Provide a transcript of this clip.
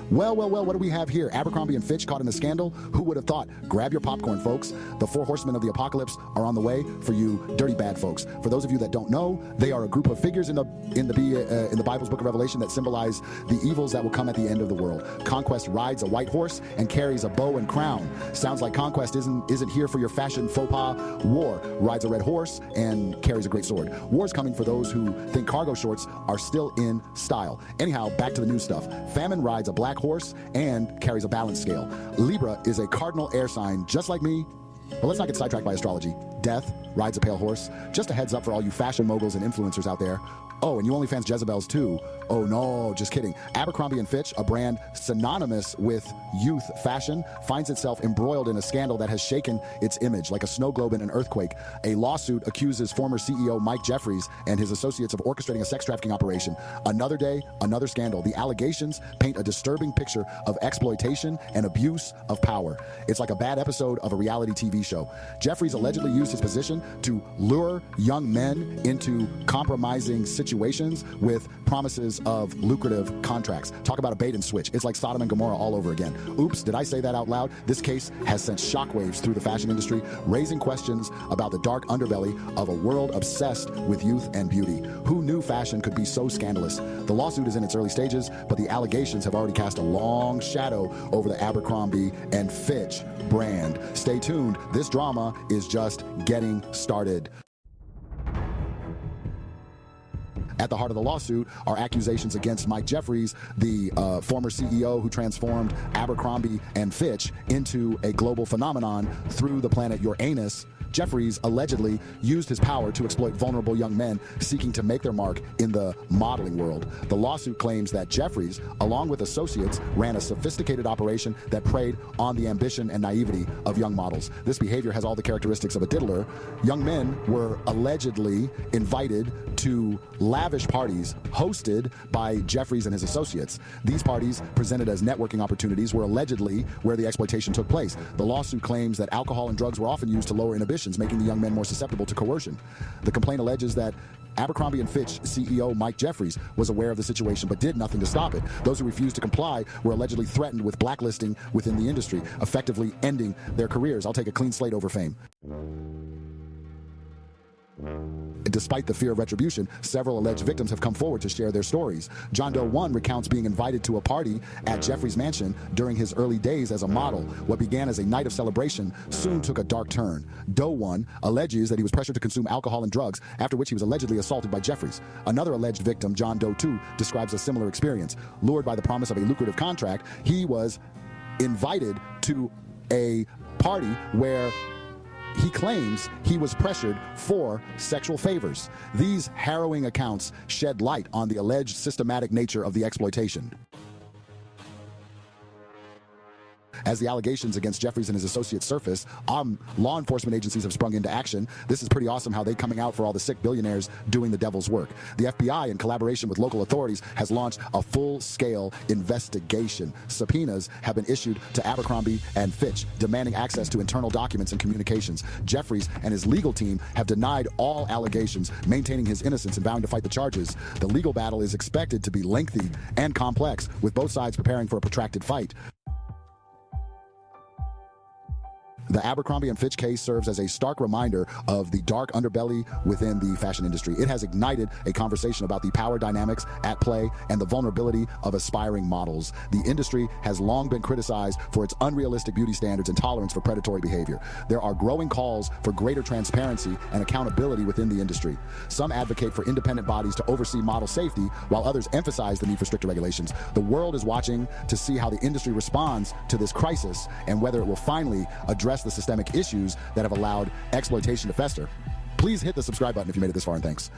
Well, what do we have here? Abercrombie & Fitch caught in a scandal? Who would have thought? Grab your popcorn, folks. The four horsemen of the apocalypse are on the way for you dirty bad folks. For those of you that don't know, they are a group of figures in the Bible's book of Revelation that symbolize the evils that will come at the end of the world. Conquest rides a white horse and carries a bow and crown. Sounds like Conquest isn't here for your fashion faux pas. War rides a red horse and carries a great sword. War's coming for those who think cargo shorts are still in style. Anyhow, back to the new stuff. Famine rides a black horse and carries a balance scale. Libra is a cardinal air sign, just like me. But let's not get sidetracked by astrology. Death rides a pale horse. Just a heads up for all you fashion moguls and influencers out there. Oh, and you OnlyFans Jezebels too. Oh no, just kidding. Abercrombie & Fitch, a brand synonymous with youth fashion, finds itself embroiled in a scandal that has shaken its image like a snow globe in an earthquake. A lawsuit accuses former CEO Mike Jeffries and his associates of orchestrating a sex trafficking operation. Another day, another scandal. The allegations paint a disturbing picture of exploitation and abuse of power. It's like a bad episode of a reality TV show. Jeffries allegedly used his position to lure young men into compromising situations with promises of lucrative contracts. Talk about a bait and switch. It's like Sodom and Gomorrah all over again. Oops, did I say that out loud? This case has sent shockwaves through the fashion industry, raising questions about the dark underbelly of a world obsessed with youth and beauty. Who knew fashion could be so scandalous? The lawsuit is in its early stages, but the allegations have already cast a long shadow over the Abercrombie & Fitch brand. Stay tuned. This drama is just getting started. At the heart of the lawsuit are accusations against Mike Jeffries, the former CEO who transformed Abercrombie & Fitch into a global phenomenon through the planet Uranus. Jeffries allegedly used his power to exploit vulnerable young men seeking to make their mark in the modeling world. The lawsuit claims that Jeffries, along with associates, ran a sophisticated operation that preyed on the ambition and naivety of young models. This behavior has all the characteristics of a diddler. Young men were allegedly invited to lavish parties hosted by Jeffries and his associates. These parties, presented as networking opportunities, were allegedly where the exploitation took place. The lawsuit claims that alcohol and drugs were often used to lower inhibitions, making the young men more susceptible to coercion. The complaint alleges that Abercrombie & Fitch CEO Mike Jeffries was aware of the situation but did nothing to stop it. Those who refused to comply were allegedly threatened with blacklisting within the industry, effectively ending their careers. I'll take a clean slate over fame. Despite the fear of retribution, several alleged victims have come forward to share their stories. John Doe 1 recounts being invited to a party at Jeffries' mansion during his early days as a model. What began as a night of celebration soon took a dark turn. Doe 1 alleges that he was pressured to consume alcohol and drugs, after which he was allegedly assaulted by Jeffries. Another alleged victim, John Doe 2, describes a similar experience. Lured by the promise of a lucrative contract, he was invited to a party where he claims he was pressured for sexual favors. These harrowing accounts shed light on the alleged systematic nature of the exploitation. As the allegations against Jeffries and his associates surface, law enforcement agencies have sprung into action. This is pretty awesome how they're coming out for all the sick billionaires doing the devil's work. The FBI, in collaboration with local authorities, has launched a full-scale investigation. Subpoenas have been issued to Abercrombie & Fitch, demanding access to internal documents and communications. Jeffries and his legal team have denied all allegations, maintaining his innocence and vowing to fight the charges. The legal battle is expected to be lengthy and complex, with both sides preparing for a protracted fight. The Abercrombie & Fitch case serves as a stark reminder of the dark underbelly within the fashion industry. It has ignited a conversation about the power dynamics at play and the vulnerability of aspiring models. The industry has long been criticized for its unrealistic beauty standards and tolerance for predatory behavior. There are growing calls for greater transparency and accountability within the industry. Some advocate for independent bodies to oversee model safety, while others emphasize the need for stricter regulations. The world is watching to see how the industry responds to this crisis and whether it will finally address the systemic issues that have allowed exploitation to fester. Please hit the subscribe button if you made it this far, and thanks.